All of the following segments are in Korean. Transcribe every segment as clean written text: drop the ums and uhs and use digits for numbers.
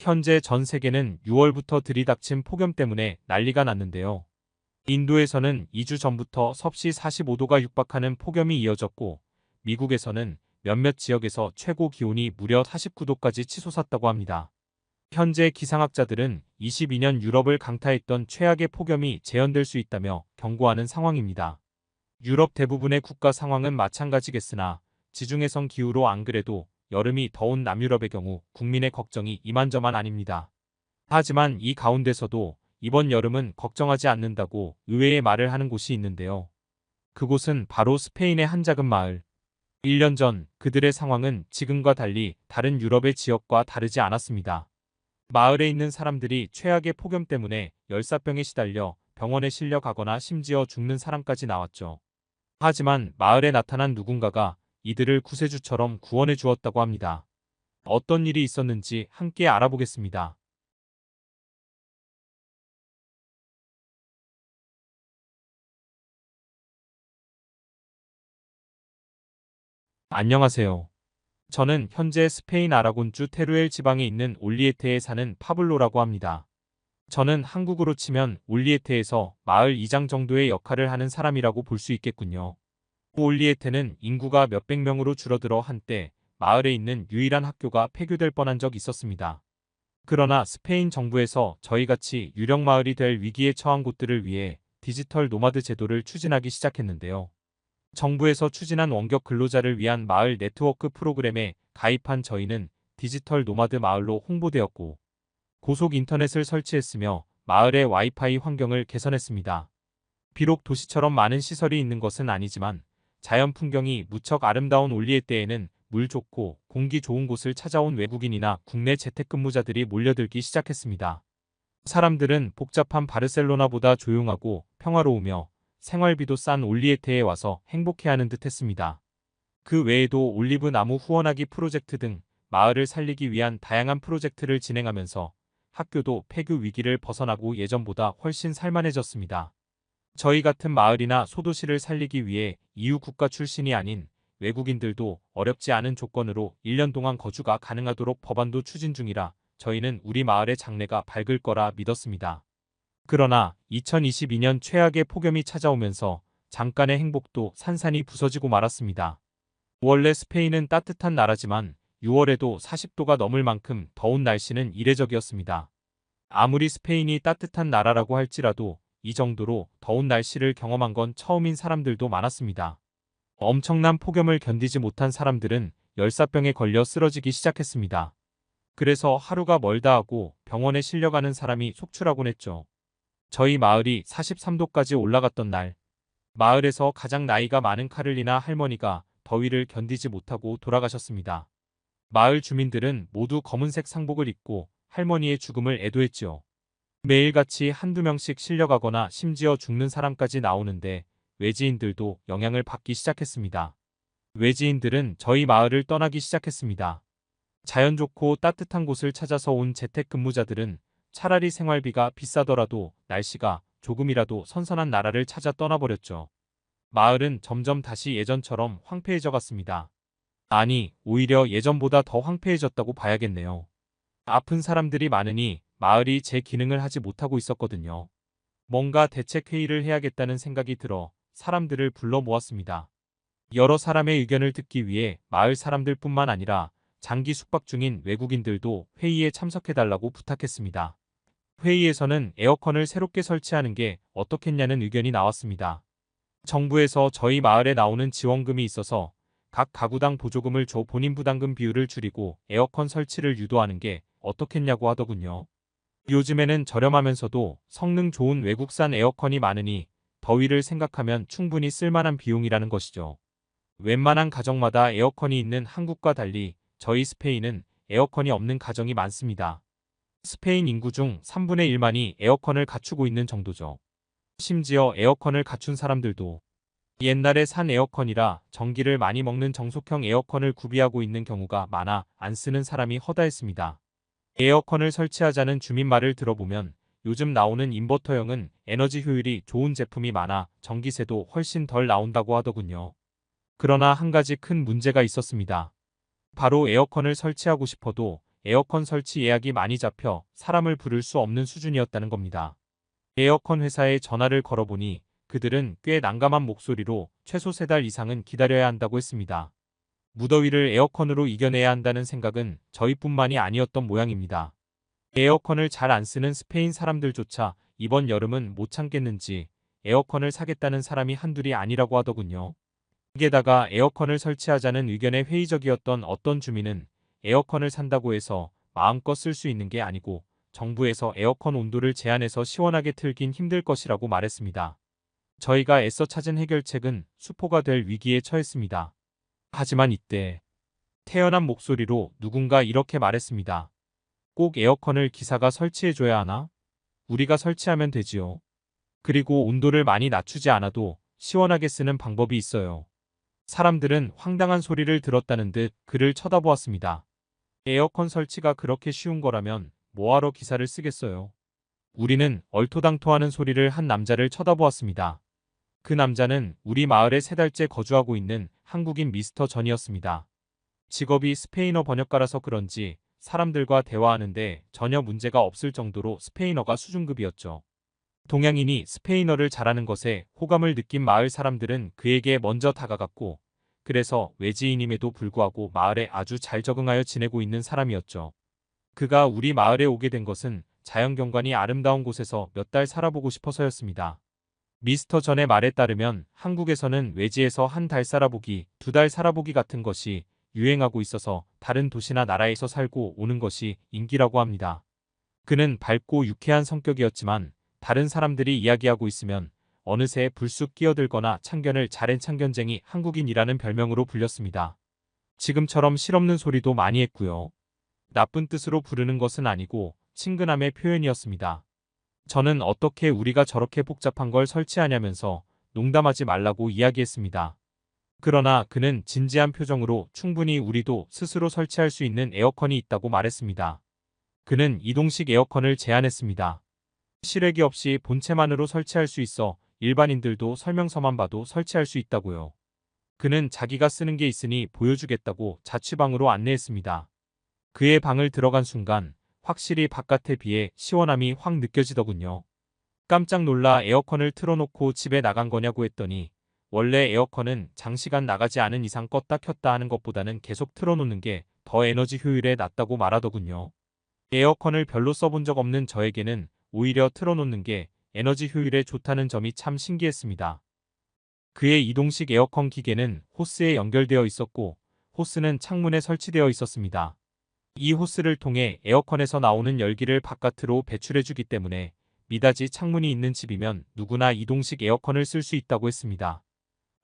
현재 전 세계는 6월부터 들이닥친 폭염 때문에 난리가 났는데요. 인도에서는 2주 전부터 섭씨 45도가 육박하는 폭염이 이어졌고, 미국에서는 몇몇 지역에서 최고 기온이 무려 49도까지 치솟았다고 합니다. 현재 기상학자들은 22년 유럽을 강타했던 최악의 폭염이 재현될 수 있다며 경고하는 상황입니다. 유럽 대부분의 국가 상황은 마찬가지겠으나 지중해성 기후로 안 그래도 여름이 더운 남유럽의 경우 국민의 걱정이 이만저만 아닙니다. 하지만 이 가운데서도 이번 여름은 걱정하지 않는다고 의외의 말을 하는 곳이 있는데요. 그곳은 바로 스페인의 한 작은 마을. 1년 전 그들의 상황은 지금과 달리 다른 유럽의 지역과 다르지 않았습니다. 마을에 있는 사람들이 최악의 폭염 때문에 열사병에 시달려 병원에 실려가거나 심지어 죽는 사람까지 나왔죠. 하지만 마을에 나타난 누군가가 이들을 구세주처럼 구원해 주었다고 합니다. 어떤 일이 있었는지 함께 알아보겠습니다. 안녕하세요. 저는 현재 스페인 아라곤주 테루엘 지방에 있는 올리에테에 사는 파블로라고 합니다. 저는 한국으로 치면 올리에테에서 마을 이장 정도의 역할을 하는 사람이라고 볼 수 있겠군요. 올리에테는 인구가 몇백 명으로 줄어들어 한때 마을에 있는 유일한 학교가 폐교될 뻔한 적이 있었습니다. 그러나 스페인 정부에서 저희같이 유령 마을이 될 위기에 처한 곳들을 위해 디지털 노마드 제도를 추진하기 시작했는데요. 정부에서 추진한 원격 근로자를 위한 마을 네트워크 프로그램에 가입한 저희는 디지털 노마드 마을로 홍보되었고, 고속 인터넷을 설치했으며 마을의 와이파이 환경을 개선했습니다. 비록 도시처럼 많은 시설이 있는 것은 아니지만 자연 풍경이 무척 아름다운 올리에떼에는 물 좋고 공기 좋은 곳을 찾아온 외국인이나 국내 재택근무자들이 몰려들기 시작했습니다. 사람들은 복잡한 바르셀로나보다 조용하고 평화로우며 생활비도 싼 올리에테에 와서 행복해하는 듯 했습니다. 그 외에도 올리브 나무 후원하기 프로젝트 등 마을을 살리기 위한 다양한 프로젝트를 진행하면서 학교도 폐교 위기를 벗어나고 예전보다 훨씬 살만해졌습니다. 저희 같은 마을이나 소도시를 살리기 위해 EU 국가 출신이 아닌 외국인들도 어렵지 않은 조건으로 1년 동안 거주가 가능하도록 법안도 추진 중이라 저희는 우리 마을의 장래가 밝을 거라 믿었습니다. 그러나 2022년 최악의 폭염이 찾아오면서 잠깐의 행복도 산산이 부서지고 말았습니다. 원래 스페인은 따뜻한 나라지만 6월에도 40도가 넘을 만큼 더운 날씨는 이례적이었습니다. 아무리 스페인이 따뜻한 나라라고 할지라도 이 정도로 더운 날씨를 경험한 건 처음인 사람들도 많았습니다. 엄청난 폭염을 견디지 못한 사람들은 열사병에 걸려 쓰러지기 시작했습니다. 그래서 하루가 멀다 하고 병원에 실려가는 사람이 속출하곤 했죠. 저희 마을이 43도까지 올라갔던 날, 마을에서 가장 나이가 많은 카를리나 할머니가 더위를 견디지 못하고 돌아가셨습니다. 마을 주민들은 모두 검은색 상복을 입고 할머니의 죽음을 애도했지요. 매일같이 한두 명씩 실려가거나 심지어 죽는 사람까지 나오는데 외지인들도 영향을 받기 시작했습니다. 외지인들은 저희 마을을 떠나기 시작했습니다. 자연 좋고 따뜻한 곳을 찾아서 온 재택근무자들은 차라리 생활비가 비싸더라도 날씨가 조금이라도 선선한 나라를 찾아 떠나버렸죠. 마을은 점점 다시 예전처럼 황폐해져 갔습니다. 아니, 오히려 예전보다 더 황폐해졌다고 봐야겠네요. 아픈 사람들이 많으니 마을이 제 기능을 하지 못하고 있었거든요. 뭔가 대책회의를 해야겠다는 생각이 들어 사람들을 불러 모았습니다. 여러 사람의 의견을 듣기 위해 마을 사람들뿐만 아니라 장기 숙박 중인 외국인들도 회의에 참석해달라고 부탁했습니다. 회의에서는 에어컨을 새롭게 설치하는 게 어떻겠냐는 의견이 나왔습니다. 정부에서 저희 마을에 나오는 지원금이 있어서 각 가구당 보조금을 줘 본인 부담금 비율을 줄이고 에어컨 설치를 유도하는 게 어떻겠냐고 하더군요. 요즘에는 저렴하면서도 성능 좋은 외국산 에어컨이 많으니 더위를 생각하면 충분히 쓸만한 비용이라는 것이죠. 웬만한 가정마다 에어컨이 있는 한국과 달리 저희 스페인은 에어컨이 없는 가정이 많습니다. 스페인 인구 중 3분의 1만이 에어컨을 갖추고 있는 정도죠. 심지어 에어컨을 갖춘 사람들도 옛날에 산 에어컨이라 전기를 많이 먹는 정속형 에어컨을 구비하고 있는 경우가 많아 안 쓰는 사람이 허다했습니다. 에어컨을 설치하자는 주민 말을 들어보면 요즘 나오는 인버터형은 에너지 효율이 좋은 제품이 많아 전기세도 훨씬 덜 나온다고 하더군요. 그러나 한 가지 큰 문제가 있었습니다. 바로 에어컨을 설치하고 싶어도 에어컨 설치 예약이 많이 잡혀 사람을 부를 수 없는 수준이었다는 겁니다. 에어컨 회사에 전화를 걸어보니 그들은 꽤 난감한 목소리로 최소 3달 이상은 기다려야 한다고 했습니다. 무더위를 에어컨으로 이겨내야 한다는 생각은 저희뿐만이 아니었던 모양입니다. 에어컨을 잘 안 쓰는 스페인 사람들조차 이번 여름은 못 참겠는지 에어컨을 사겠다는 사람이 한둘이 아니라고 하더군요. 게다가 에어컨을 설치하자는 의견에 회의적이었던 어떤 주민은 에어컨을 산다고 해서 마음껏 쓸 수 있는 게 아니고 정부에서 에어컨 온도를 제한해서 시원하게 틀긴 힘들 것이라고 말했습니다. 저희가 애써 찾은 해결책은 수포가 될 위기에 처했습니다. 하지만 이때 태연한 목소리로 누군가 이렇게 말했습니다. 꼭 에어컨을 기사가 설치해줘야 하나? 우리가 설치하면 되지요. 그리고 온도를 많이 낮추지 않아도 시원하게 쓰는 방법이 있어요. 사람들은 황당한 소리를 들었다는 듯 그를 쳐다보았습니다. 에어컨 설치가 그렇게 쉬운 거라면 뭐하러 기사를 쓰겠어요? 우리는 얼토당토하는 소리를 한 남자를 쳐다보았습니다. 그 남자는 우리 마을에 3달째 거주하고 있는 한국인 미스터 전이었습니다. 직업이 스페인어 번역가라서 그런지 사람들과 대화하는데 전혀 문제가 없을 정도로 스페인어가 수준급이었죠. 동양인이 스페인어를 잘하는 것에 호감을 느낀 마을 사람들은 그에게 먼저 다가갔고, 그래서 외지인임에도 불구하고 마을에 아주 잘 적응하여 지내고 있는 사람이었죠. 그가 우리 마을에 오게 된 것은 자연경관이 아름다운 곳에서 몇 달 살아보고 싶어서였습니다. 미스터 전의 말에 따르면 한국에서는 외지에서 한 달 살아보기, 2달 살아보기 같은 것이 유행하고 있어서 다른 도시나 나라에서 살고 오는 것이 인기라고 합니다. 그는 밝고 유쾌한 성격이었지만 다른 사람들이 이야기하고 있으면 어느새 불쑥 끼어들거나 참견을 잘한 참견쟁이 한국인이라는 별명으로 불렸습니다. 지금처럼 실없는 소리도 많이 했고요. 나쁜 뜻으로 부르는 것은 아니고 친근함의 표현이었습니다. 저는 어떻게 우리가 저렇게 복잡한 걸 설치하냐면서 농담하지 말라고 이야기했습니다. 그러나 그는 진지한 표정으로 충분히 우리도 스스로 설치할 수 있는 에어컨이 있다고 말했습니다. 그는 이동식 에어컨을 제안했습니다. 실외기 없이 본체만으로 설치할 수 있어 일반인들도 설명서만 봐도 설치할 수 있다고요. 그는 자기가 쓰는 게 있으니 보여주겠다고 자취방으로 안내했습니다. 그의 방을 들어간 순간 확실히 바깥에 비해 시원함이 확 느껴지더군요. 깜짝 놀라 에어컨을 틀어놓고 집에 나간 거냐고 했더니 원래 에어컨은 장시간 나가지 않은 이상 껐다 켰다 하는 것보다는 계속 틀어놓는 게 더 에너지 효율에 낫다고 말하더군요. 에어컨을 별로 써본 적 없는 저에게는 오히려 틀어놓는 게 에너지 효율에 좋다는 점이 참 신기했습니다. 그의 이동식 에어컨 기계는 호스에 연결되어 있었고 호스는 창문에 설치되어 있었습니다. 이 호스를 통해 에어컨에서 나오는 열기를 바깥으로 배출해주기 때문에 미닫이 창문이 있는 집이면 누구나 이동식 에어컨을 쓸 수 있다고 했습니다.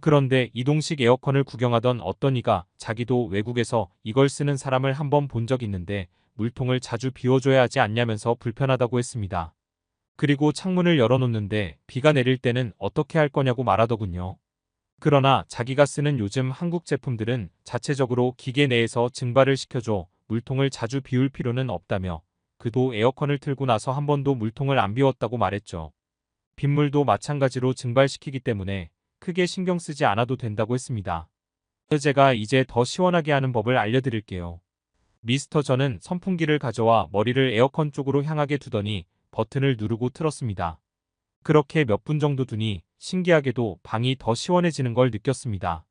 그런데 이동식 에어컨을 구경하던 어떤 이가 자기도 외국에서 이걸 쓰는 사람을 한번 본 적 있는데 물통을 자주 비워줘야 하지 않냐면서 불편하다고 했습니다. 그리고 창문을 열어놓는데 비가 내릴 때는 어떻게 할 거냐고 말하더군요. 그러나 자기가 쓰는 요즘 한국 제품들은 자체적으로 기계 내에서 증발을 시켜줘 물통을 자주 비울 필요는 없다며 그도 에어컨을 틀고 나서 한 번도 물통을 안 비웠다고 말했죠. 빗물도 마찬가지로 증발시키기 때문에 크게 신경 쓰지 않아도 된다고 했습니다. 제가 이제 더 시원하게 하는 법을 알려드릴게요. 미스터 전은 선풍기를 가져와 머리를 에어컨 쪽으로 향하게 두더니 버튼을 누르고 틀었습니다. 그렇게 몇 분 정도 두니 신기하게도 방이 더 시원해지는 걸 느꼈습니다.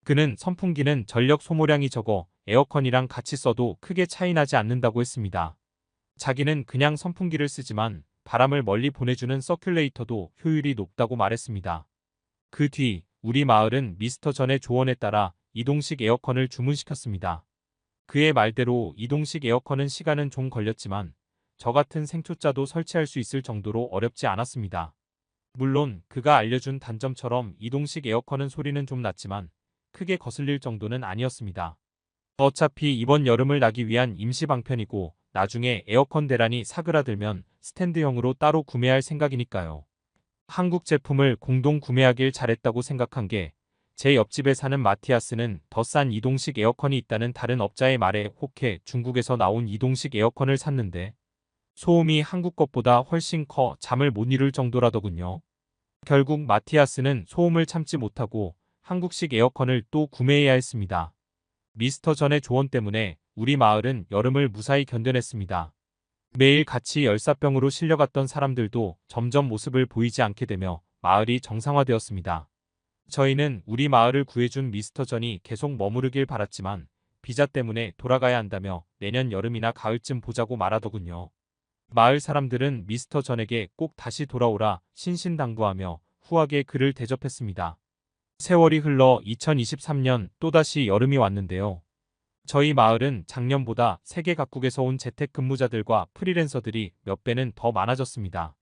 그는 선풍기는 전력 소모량이 적어 에어컨이랑 같이 써도 크게 차이 나지 않는다고 했습니다. 자기는 그냥 선풍기를 쓰지만 바람을 멀리 보내주는 서큘레이터도 효율이 높다고 말했습니다. 그 뒤 우리 마을은 미스터 전의 조언에 따라 이동식 에어컨을 주문시켰습니다. 그의 말대로 이동식 에어컨은 시간은 좀 걸렸지만 저 같은 생초짜도 설치할 수 있을 정도로 어렵지 않았습니다. 물론 그가 알려준 단점처럼 이동식 에어컨은 소리는 좀 났지만 크게 거슬릴 정도는 아니었습니다. 어차피 이번 여름을 나기 위한 임시 방편이고 나중에 에어컨 대란이 사그라들면 스탠드형으로 따로 구매할 생각이니까요. 한국 제품을 공동 구매하길 잘했다고 생각한 게 제 옆집에 사는 마티아스는 더 싼 이동식 에어컨이 있다는 다른 업자의 말에 혹해 중국에서 나온 이동식 에어컨을 샀는데 소음이 한국 것보다 훨씬 커 잠을 못 이룰 정도라더군요. 결국 마티아스는 소음을 참지 못하고 한국식 에어컨을 또 구매해야 했습니다. 미스터 전의 조언 때문에 우리 마을은 여름을 무사히 견뎌냈습니다. 매일 같이 열사병으로 실려갔던 사람들도 점점 모습을 보이지 않게 되며 마을이 정상화되었습니다. 저희는 우리 마을을 구해준 미스터 전이 계속 머무르길 바랐지만 비자 때문에 돌아가야 한다며 내년 여름이나 가을쯤 보자고 말하더군요. 마을 사람들은 미스터 전에게 꼭 다시 돌아오라 신신당부하며 후하게 그를 대접했습니다. 세월이 흘러 2023년 또다시 여름이 왔는데요. 저희 마을은 작년보다 세계 각국에서 온 재택근무자들과 프리랜서들이 몇 배는 더 많아졌습니다.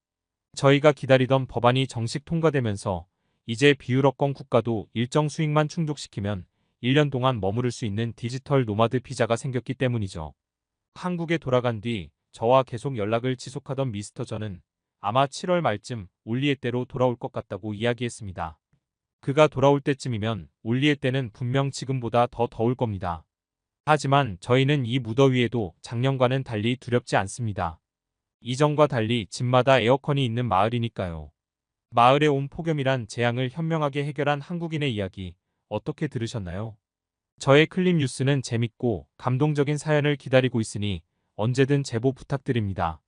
저희가 기다리던 법안이 정식 통과되면서 이제 비유럽권 국가도 일정 수익만 충족시키면 1년 동안 머무를 수 있는 디지털 노마드 비자가 생겼기 때문이죠. 한국에 돌아간 뒤 저와 계속 연락을 지속하던 미스터 전은 아마 7월 말쯤 올리에떼로 돌아올 것 같다고 이야기했습니다. 그가 돌아올 때쯤이면 올리에떼는 분명 지금보다 더 더울 겁니다. 하지만 저희는 이 무더위에도 작년과는 달리 두렵지 않습니다. 이전과 달리 집마다 에어컨이 있는 마을이니까요. 마을에 온 폭염이란 재앙을 현명하게 해결한 한국인의 이야기 어떻게 들으셨나요? 저의 클립 뉴스는 재밌고 감동적인 사연을 기다리고 있으니 언제든 제보 부탁드립니다.